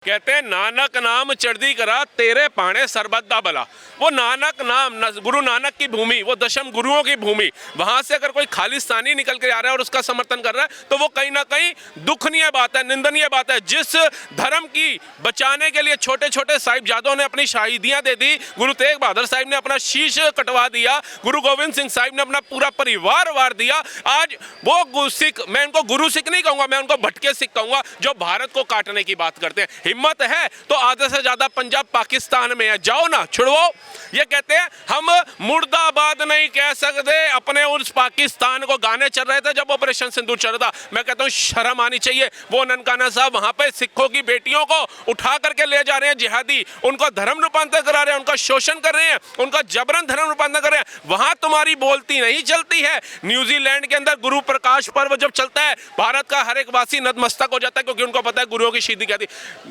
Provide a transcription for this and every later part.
कहते हैं नानक नाम चढ़दी करा तेरे पाने सरबत दा भला। वो नानक नाम गुरु नानक की भूमि, वो दशम गुरुओं की भूमि, वहां से अगर कोई खालिस्तानी निकल के आ रहा है और उसका समर्थन कर रहा है तो वो कहीं ना कहीं दुखनीय बात है, निंदनीय बात है। जिस धर्म की बचाने के लिए छोटे छोटे साहिबजादों ने अपनी शहीदियां दे दी, गुरु तेग बहादुर साहिब ने अपना शीश कटवा दिया, गुरु गोविंद सिंह साहिब ने अपना पूरा परिवार वार दिया। आज वो सिख, मैं उनको गुरु सिख नहीं कहूंगा, मैं उनको भटके सिख कहूंगा, जो भारत को काटने की बात करते हैं। हिम्मत है तो आधे से ज्यादा पंजाब पाकिस्तान में है, जाओ ना छुड़वाओ। ये कहते हैं हम मुर्दाबाद नहीं कह सकते अपने उस पाकिस्तान को। गाने चल रहे थे जब ऑपरेशन सिंदूर चल रहा था, मैं कहता हूं शर्म आनी चाहिए। वो ननकाना साहब वहां पे सिखों की बेटियों को उठा करके ले जा रहे हैं जिहादी, उनको धर्म रूपांतर करा रहे हैं, उनका शोषण कर रहे हैं, उनका जबरन धर्म रूपांतर कर रहे हैं। वहां तुम्हारी बोलती नहीं चलती है। न्यूजीलैंड के अंदर गुरु प्रकाश पर्व जब चलता है, भारत का हर एक वासी नतमस्तक हो जाता है, क्योंकि उनको पता है गुरुओं की शहीदी क्या थी।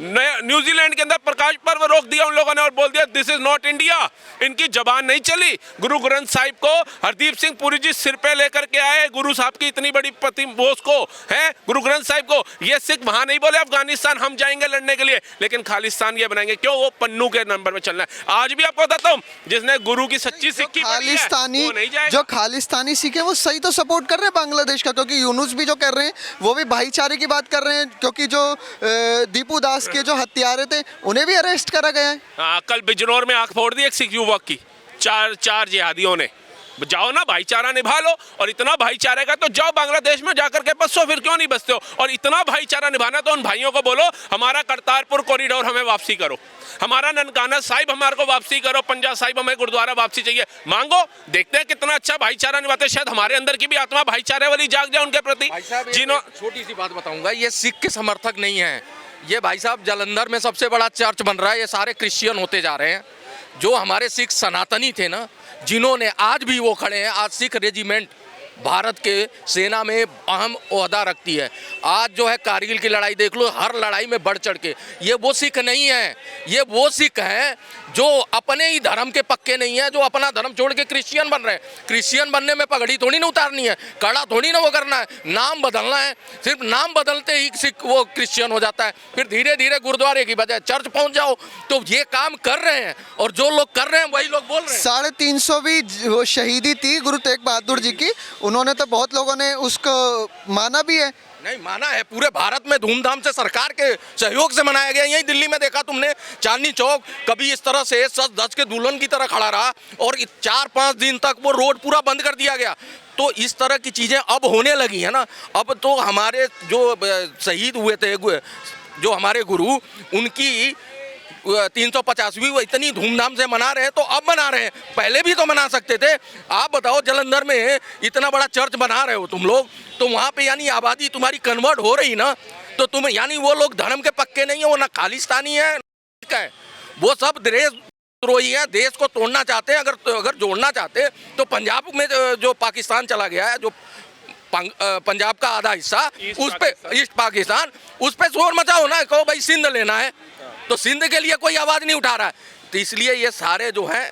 न्यूजीलैंड के अंदर प्रकाश पर्व रोक दिया उन लोगों ने और बोल दिया दिस इज नॉट इंडिया। इनकी जबान नहीं चली। गुरु ग्रंथ साहिब को हरदीप सिंह पुरी जी सिर पे लेकर के आए, गुरु साहब की इतनी बड़ी बोझ को है गुरु ग्रंथ साहिब को। ये सिख वहां नहीं बोले अफगानिस्तान हम जाएंगे लड़ने के लिए, लेकिन खालिस्तान ये बनाएंगे क्यों? वो पन्नू के नंबर में चलना है। आज भी आपको बताता हूं, जिसने गुरु की सच्ची सिक्की खालिस्तानी जो खालिस्तानी सिख है वो सही तो सपोर्ट कर रहे हैं बांग्लादेश का, क्योंकि यूनुस भी जो कर रहे हैं वो भी भाईचारे की बात कर रहे हैं, क्योंकि जो दीपू दास के जो हत्यारे थे उन्हें भी अरेस्ट करा गया है। कल बिजनौर में आंख फोड़ दी एक सिख युवक की, चार जिहादियों ने। जाओ ना भाईचारा निभा लो, और इतना भाईचारे का तो जाओ बांग्लादेश में जाकर के बसो, फिर क्यों नहीं बसते हो? और इतना भाईचारा निभाना तो उन भाइयों को बोलो हमारा करतारपुर कॉरिडोर हमें वापसी करो, हमारा ननकाना साहिब हमारे को वापसी करो, पंजाब साहिब हमें गुरुद्वारा वापसी चाहिए, मांगो। देखते हैं कितना अच्छा भाईचारा निभाते, शायद हमारे अंदर की भी आत्मा भाईचारे वाली जाग जाए उनके प्रति। छोटी सी बात बताऊंगा, ये सिख के समर्थक नहीं है। ये भाई साहब जालंधर में सबसे बड़ा चर्च बन रहा है, ये सारे क्रिश्चियन होते जा रहे हैं। जो हमारे सिख सनातनी थे ना, जिन्होंने आज भी वो खड़े हैं, आज सिख रेजिमेंट भारत के सेना में अहम ओहदा रखती है। आज जो है कारगिल की लड़ाई देख लो, हर लड़ाई में बढ़ चढ़ के। ये वो सिख नहीं है, ये वो सिख हैं जो अपने ही धर्म के पक्के नहीं है, जो अपना धर्म छोड़ के क्रिश्चियन बन रहे हैं। क्रिश्चियन बनने में पगड़ी थोड़ी ना उतारनी है, कड़ा थोड़ी ना वो करना है, नाम बदलना है। सिर्फ नाम बदलते ही सिख वो क्रिश्चियन हो जाता है, फिर धीरे धीरे गुरुद्वारे की बजाय चर्च पहुंच जाओ। तो ये काम कर रहे हैं, और जो लोग कर रहे हैं वही लोग बोल रहे हैं। 350 भी शहीदी थी गुरु तेग बहादुर जी की, उन्होंने तो बहुत लोगों ने उसको माना भी है। नहीं माना है, पूरे भारत में धूमधाम से सरकार के सहयोग से मनाया गया। यही दिल्ली में देखा तुमने, चांदनी चौक कभी इस तरह से सच धज के दुल्हन की तरह खड़ा रहा, और 4-5 दिन तक वो रोड पूरा बंद कर दिया गया। तो इस तरह की चीजें अब होने लगी है ना। अब तो हमारे जो शहीद हुए थे, जो हमारे गुरु, उनकी 350वीं वो इतनी धूमधाम से मना रहे हैं, तो अब मना रहे हैं, पहले भी तो मना सकते थे। आप बताओ, जालंधर में इतना बड़ा चर्च बना रहे हो तुम लोग, तो वहाँ पे यानी आबादी तुम्हारी कन्वर्ट हो रही ना, तो तुम यानी वो लोग धर्म के पक्के नहीं है, वो ना खालिस्तानी है, वो सब देशद्रोही है, देश को तोड़ना चाहते हैं। अगर जोड़ना चाहते तो पंजाब में जो पाकिस्तान चला गया है, जो पंजाब का आधा हिस्सा, उस पे ईस्ट पाकिस्तान, उस पे शोर मचाओ ना, कहो भाई सिंध लेना है, तो सिंध के लिए कोई आवाज नहीं उठा रहा है। तो इसलिए ये सारे जो हैं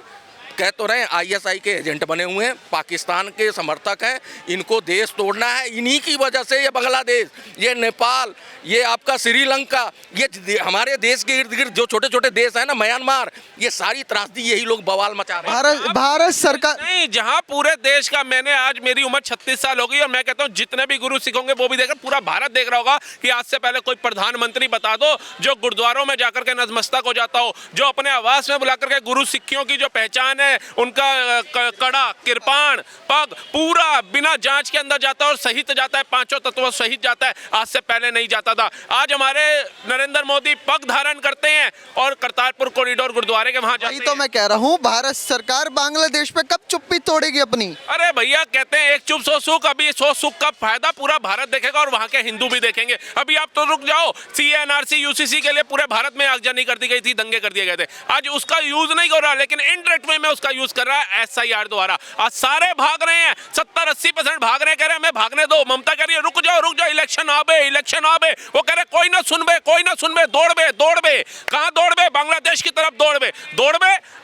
कह तो रहे हैं आईएसआई के एजेंट बने हुए हैं, पाकिस्तान के समर्थक हैं, इनको देश तोड़ना है। इन्हीं की वजह से ये बांग्लादेश, ये नेपाल, ये आपका श्रीलंका, ये हमारे देश के इर्द गिर्द जो छोटे छोटे देश है ना, म्यांमार, ये सारी त्रासदी यही लोग बवाल मचा रहे हैं। भारत सरकार नहीं, जहां पूरे देश का, मैंने आज मेरी उम्र 36 साल हो गई, और मैं कहता हूं जितने भी गुरु सिख होंगे वो भी देख, पूरा भारत देख रहा होगा कि आज से पहले कोई प्रधानमंत्री बता दो जो गुरुद्वारों में जाकर के नतमस्तक हो जाता हो, जो अपने आवास में बुलाकर के गुरु सिखियों की जो पहचान है, उनका कड़ा, कृपाण, पग पूरा बिना जांच के अंदर जाता है और सहित जाता है, 5 तत्वों सहित जाता है। आज से पहले नहीं जाता था। आज हमारे नरेंद्र मोदी पग धारण करते हैं और करतारपुर कॉरिडोर गुरुद्वारे के वहां जाते हैं। तो मैं कह रहा हूँ, भारत सरकार बांग्लादेश पे कब चुप्पी तोड़ेगी अपनी? अरे भैया, कहते हैं एक चुप 100 सुख। अभी 100 सुख का फायदा पूरा भारत देखेगा और वहां के हिंदू भी देखेंगे। अभी आप तो रुक जाओ, CNRC UCC के लिए पूरे भारत में आगजनी कर दी गई थी, दंगे कर दिए गए थे। आज उसका यूज नहीं कर रहा, लेकिन इनडायरेक्ट वे में उसका यूज कर रहा है SIR द्वारा। आज सारे भाग रहे हैं, 70-80% भाग रहे हैं, कह रहे हैं हमें भागने दो। ममता कह रही है रुक जाओ, इलेक्शन आबे। वो कह रहे कोई ना सुनबे, दौड़बे। कहां दौड़बे? बांग्लादेश की तरफ दौड़बे।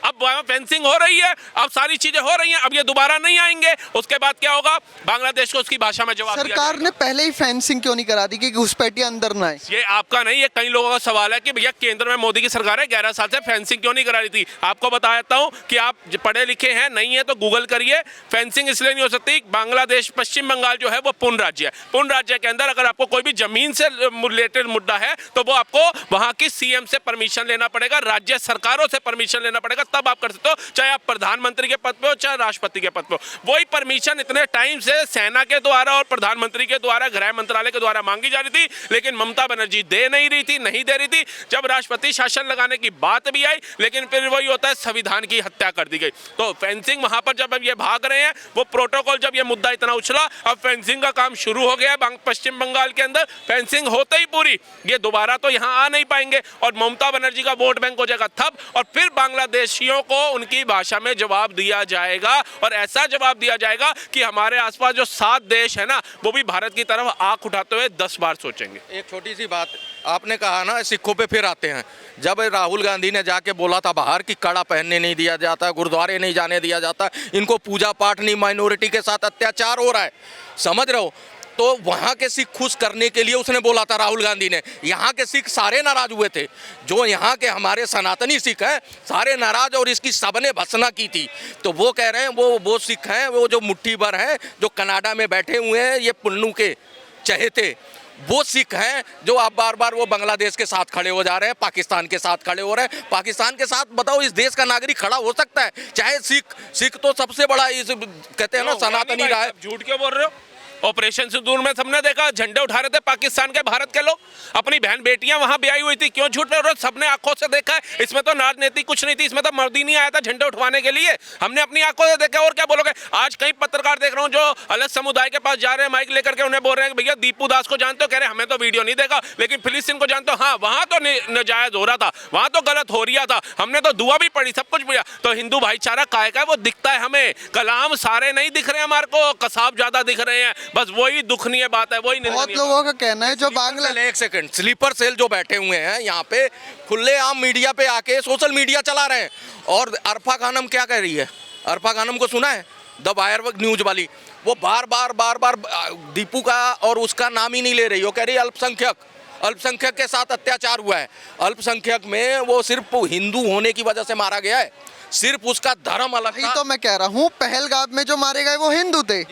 अब फेंसिंग हो रही है, अब सारी चीजें हो रही हैं, अब ये दोबारा नहीं आएंगे। उसके बाद क्या होगा, बांग्लादेश को उसकी भाषा में जवाब दिया सरकार ने पहले ही फेंसिंग क्यों नहीं करा दी कि घुसपैठिया अंदर ना आए? ये आपका नहीं, ये कई लोगों का सवाल है कि भैया केंद्र में मोदी की सरकार है, 11 साल से फेंसिंग क्यों नहीं करा रही थी। आपको बता देता हूं कि आप पढ़े लिखे हैं, नहीं है तो गूगल करिए। फेंसिंग इसलिए नहीं हो सकती, बांग्लादेश, पश्चिम बंगाल जो है वो पूर्ण राज्य है। पूर्ण राज्य के अंदर अगर आपको कोई भी जमीन से रिलेटेड मुद्दा है तो वो आपको वहां की सीएम से परमिशन लेना पड़ेगा, राज्य सरकारों से परमिशन लेना पड़ेगा, तब आप कर सकते हो, चाहे आप प्रधानमंत्री के पद पे हो चाहे राष्ट्रपति के पद पे हो। वही परमिशन इतने टाइम से सेना के द्वारा और प्रधानमंत्री के द्वारा, गृह मंत्रालय के द्वारा मांगी जा रही थी, लेकिन ममता बनर्जी दे नहीं रही थी, नहीं दे रही थी। जब राष्ट्रपति शासन लगाने की बात भी आई, लेकिन फिर वही होता है, संविधान की हत्या कर दी गई। तो फेंसिंग वहां पर जब अब ये भाग रहे हैं, वो प्रोटोकॉल, जब ये मुद्दा इतना उछला, अब फेंसिंग का काम शुरू हो गया पश्चिम बंगाल के अंदर। फेंसिंग होते ही पूरी ये दोबारा तो यहाँ आ नहीं पाएंगे और ममता बनर्जी का वोट बैंक हो जाएगा ठप, और फिर बांग्लादेशियों को उनकी भाषा में जवाब दिया जाएगा, और ऐसा जवाब दिया जाएगा कि हमारे आसपास जो 7 देश है ना, वो भी भारत की तरफ आंख उठाते हुए 10 बार सोचेंगे। एक छोटी सी बात आपने कहा ना, सिखों पे फिर आते हैं। जब राहुल गांधी ने जाके बोला था बाहर कि कड़ा पहनने नहीं दिया जाता, गुरुद्वारे नहीं जाने दिया जाता, इनको पूजा पाठ नहीं, माइनॉरिटी के साथ अत्याचार हो रहा है, समझ रहे हो, तो वहाँ के सिख खुश करने के लिए उसने बोला था राहुल गांधी ने। यहाँ के सिख सारे नाराज हुए थे, जो यहाँ के हमारे सनातनी सिख हैं सारे नाराज, और इसकी सबने भत्सना की थी। तो वो कह रहे हैं वो सिख हैं, वो जो मुट्ठी भर हैं जो कनाडा में बैठे हुए हैं, ये पुन्नू के चहेते, वो सिख हैं जो आप बार बार वो बांग्लादेश के साथ खड़े हो जा रहे हैं, पाकिस्तान के साथ खड़े हो रहे हैं। पाकिस्तान के साथ बताओ इस देश का नागरिक खड़ा हो सकता है? चाहे सिख तो सबसे बड़ा इस कहते हैं ना सनातनी रहा है। झूठ क्यों बोल रहे हो? ऑपरेशन सिंदूर में सबने देखा, झंडे उठा रहे थे पाकिस्तान के, भारत के लोग, अपनी बहन बेटियां वहां ब्याही हुई थी, क्यों झूठ बोल रहे हो? सबने आंखों से देखा है, इसमें तो राजनीति कुछ नहीं थी, इसमें तो मर्द ही नहीं आया था झंडे उठवाने के लिए, हमने अपनी आंखों से देखा। और क्या बोलोगे? आज कई पत्रकार देख रहा हूं जो अलग समुदाय के पास जा रहे हैं माइक लेकर के, उन्हें बोल रहे हैं भैया दीपू दास को जानते हो? कह रहे हमें तो वीडियो नहीं देखा, लेकिन फिलिस्तीन को जानते हो? हाँ, वहां तो नाजायज हो रहा था, वहां तो गलत हो रहा था, हमने तो दुआ भी पढ़ी, सब कुछ किया। तो हिंदू भाईचारा काय का है, वो दिखता है हमें, कलाम सारे नहीं दिख रहे हमारे को, कसाब ज्यादा दिख रहे हैं, बस वही दुख बात है, वही बहुत लोगों का कहना है जो बांग्लादेश, एक सेकंड, स्लीपर सेल जो बैठे हुए हैं यहाँ पे खुलेआम मीडिया पे आके सोशल मीडिया चला रहे हैं, और अरफा खानम क्या कह रही है? अरफा खानम को सुना है, द वायर न्यूज वाली, वो बार बार दीपू का और उसका नाम ही नहीं ले रही, वो कह रही है अल्पसंख्यक के साथ अत्याचार हुआ है। अल्पसंख्यक में वो सिर्फ हिंदू होने की वजह से मारा गया है, सिर्फ उसका धर्म अलग था। तो मैं कह रहा हूँ पहलगाम में जो मारे गए वो हिंदू थे,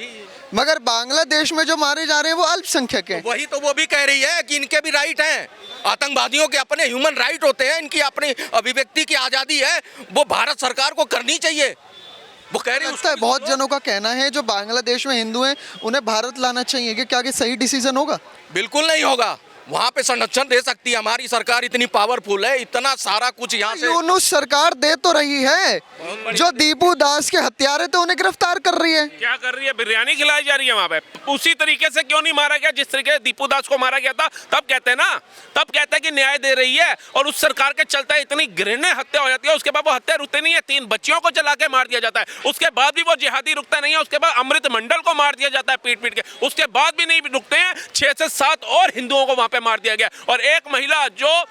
मगर बांग्लादेश में जो मारे जा रहे हैं वो अल्पसंख्यक हैं। वही तो वो भी कह रही है कि इनके भी राइट हैं, आतंकवादियों के अपने ह्यूमन राइट होते हैं, इनकी अपनी अभिव्यक्ति की आज़ादी है, वो भारत सरकार को करनी चाहिए। वो कह रही लगता है बहुत जनों का कहना है जो बांग्लादेश में हिंदू हैं उन्हें भारत लाना चाहिए, कि क्या ये सही डिसीजन होगा? बिल्कुल नहीं होगा, वहाँ पे संरक्षण दे सकती है हमारी सरकार, इतनी पावरफुल है, इतना सारा कुछ यहाँ से। यूनुस सरकार दे तो रही है, जो दीपू दास के हत्यारे थे उन्हें गिरफ्तार कर रही है। क्या कर रही है? बिरयानी खिलाई जा रही है वहाँ पे। उसी तरीके से क्यों नहीं मारा गया जिस तरीके से दीपू दास को मारा गया था? तब कहते हैं ना, तब कहते हैं कि न्याय दे रही है, और उस सरकार के चलते इतनी घृण्य हत्या हो जाती है, उसके बाद वो हत्या रुकती नहीं है, 3 बच्चियों को जला के मार दिया जाता है, उसके बाद भी वो जिहादी रुकता नहीं है, उसके बाद अमृत मंडल को मार दिया जाता है पीट के, उसके बाद भी नहीं रुकते हैं, 6 से 7 और हिंदुओं को वहां पे मार दिया गया। और एक महिला जो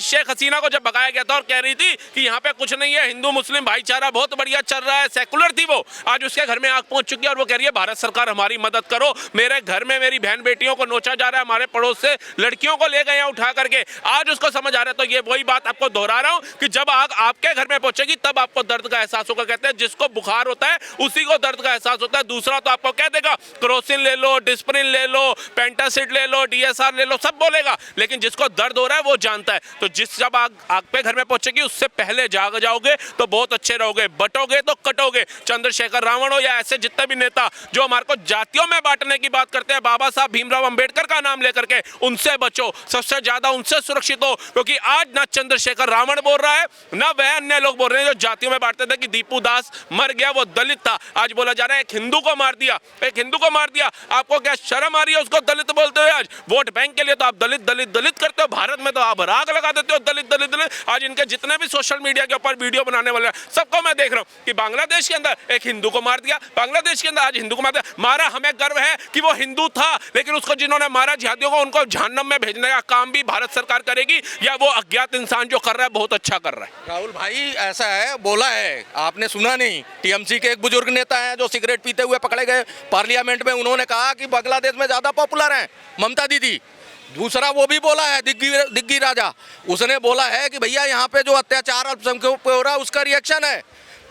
शेख हसीना को जब भगाया गया था और कह रही थी कि यहाँ पे कुछ नहीं है, हिंदू मुस्लिम भाईचारा बहुत बढ़िया चल रहा है, सेकुलर थी वो, आज उसके घर में आग पहुंच चुकी है और वो कह रही है भारत सरकार हमारी मदद करो, मेरे घर में मेरी बहन बेटियों को नोचा जा रहा है, हमारे पड़ोस से लड़कियों को ले गए हैं उठा करके, आज उसको समझ आ रहा है। तो ये वही बात आपको दोहरा रहा हूँ कि जब आग आपके घर में पहुंचेगी तब आपको दर्द का एहसास होगा। कहते हैं जिसको बुखार होता है उसी को दर्द का एहसास होता है, दूसरा तो आपको कह देगा क्रोसिन ले लो, डिस्प्रिन ले लो, पेंटासिड ले लो, DSR ले लो, सब बोलेगा, लेकिन जिसको दर्द हो रहा है वो जानता है। तो जब आग पे घर में पहुंचेगी उससे पहले जाग जाओगे तो बहुत अच्छे रहोगे, बटोगे तो कटोगे। चंद्रशेखर रावण हो या ऐसे जितने भी नेता जो हमारे को जातियों में बांटने की बात करते हैं, बाबा साहब भीमराव अंबेडकर का नाम लेकर के, उनसे बचो, सबसे ज्यादा उनसे सुरक्षित हो, क्योंकि आज ना चंद्रशेखर रावण बोल रहा है ना वह अन्य लोग बोल रहे हैं जो जातियों में बांटते थे कि दीपू दास मर गया, वो दलित था। आज बोला जा रहा है एक हिंदू को मार दिया, एक हिंदू को मार दिया। आपको क्या शर्म आ रही है उसको दलित बोलते हुए? आज वोट बैंक के लिए तो आप दलित दलित दलित करते हो, भारत में तो आप आग लगा देते हो दलित दलित दलित। आज इनके जितने भी सोशल मीडिया के ऊपर वीडियो बनाने वाले हैं, सबको मैं देख रहा हूँ कि बांग्लादेश के अंदर एक हिंदू को मार दिया, बांग्लादेश के अंदर आज हिंदू को मार दिया। मारा, हमें गर्व है कि वो हिंदू था, लेकिन उसको जिन्होंने मारा जिहादियों को, उनको जहन्नम में भेजने का काम भी भारत सरकार करेगी, या वो अज्ञात इंसान जो कर रहा है बहुत अच्छा कर रहा है। राहुल भाई ऐसा है, बोला है, आपने सुना नहीं, टीएमसी के एक बुजुर्ग नेता हैं जो सिगरेट पीते हुए पकड़े गए पार्लियामेंट में, उन्होंने कहा कि बांग्लादेश में ज्यादा पॉपुलर हैं ममता दीदी। दूसरा वो भी बोला है दिग्गी राजा, उसने बोला है कि भैया यहाँ पे जो अत्याचार अल्पसंख्यकों पे हो रहा है उसका रिएक्शन है।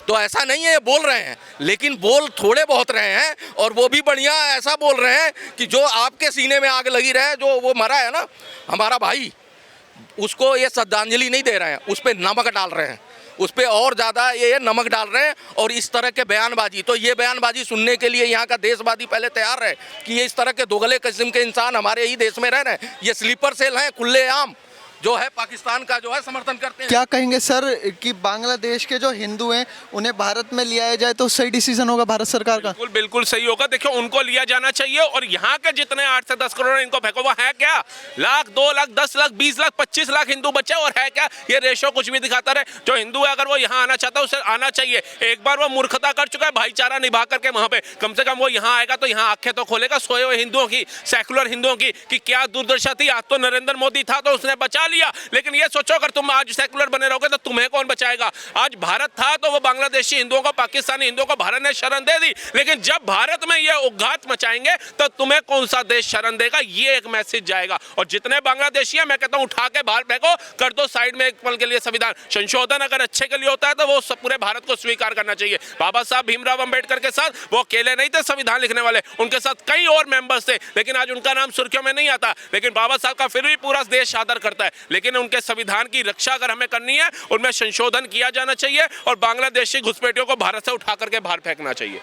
तो ऐसा नहीं है, बोल रहे हैं, लेकिन बोल थोड़े बहुत रहे हैं, और वो भी बढ़िया ऐसा बोल रहे हैं कि जो आपके सीने में आग लगी रहे, जो वो मरा है ना हमारा भाई, उसको ये श्रद्धांजलि नहीं दे रहे हैं, उस पर नमक डाल रहे हैं, उस पर और ज़्यादा ये नमक डाल रहे हैं। और इस तरह के बयानबाजी, तो ये बयानबाजी सुनने के लिए यहाँ का देशवादी पहले तैयार है कि ये इस तरह के दोगले किस्म के इंसान हमारे ही देश में रह रहे हैं। ये स्लीपर सेल हैं, खुलेआम जो है पाकिस्तान का जो है समर्थन करते हैं। क्या कहेंगे सर कि बांग्लादेश के जो हिंदू हैं उन्हें भारत में लिया जाए तो सही डिसीजन होगा भारत सरकार का? बिल्कुल बिल्कुल सही होगा। देखिए, उनको लिया जाना चाहिए, और यहाँ के जितने 8 से 10 करोड़ इनको फेंको, वो है क्या? लाख, 2 लाख, 10 लाख, 20 लाख, 25 लाख हिंदू बच्चे, और है क्या? ये रेशो कुछ भी दिखाता रहे। जो हिंदू है अगर वो यहाँ आना चाहता है उसे आना चाहिए। एक बार वो मूर्खता कर चुका है भाईचारा निभा करके वहां पे, कम से कम वो यहाँ आएगा तो यहाँ आंखें तो खोलेगा सोए हुए हिंदुओं की, सेकुलर हिंदुओं की, कि क्या दुर्दशा थी। आज तो नरेंद्र मोदी था तो उसने बचा लिया, लेकिन ये सोचो अगर तुम आज सेकुलर बने रहोगे तो तुम्हें कौन बचाएगा? आज भारत था तो वो बांग्लादेशी हिंदुओं को, पाकिस्तानी हिंदुओं को भारत ने शरण दे दी, लेकिन जब भारत में ये उद्घात मचाएंगे तो तुम्हें कौन सा देश शरण देगा? ये एक मैसेज जाएगा। और जितने बांग्लादेशी हैं, मैं कहता हूं उठा के बाहर फेंको, कर दो साइड में एक पल के लिए। संविधान संशोधन अगर अच्छे के लिए होता है तो वो पूरे भारत को स्वीकार करना चाहिए। बाबा साहब भीमराव अंबेडकर के साथ वो अकेले नहीं थे संविधान लिखने वाले, उनके साथ कई और मेंबर्स थे, लेकिन आज उनका नाम सुर्खियों में नहीं आता, लेकिन बाबा साहब का फिर भी पूरा देश आदर करता है। लेकिन उनके संविधान की रक्षा अगर हमें करनी है, उनमें संशोधन किया जाना चाहिए, और बांग्लादेशी घुसपैठियों को भारत से उठा करके बाहर फेंकना चाहिए।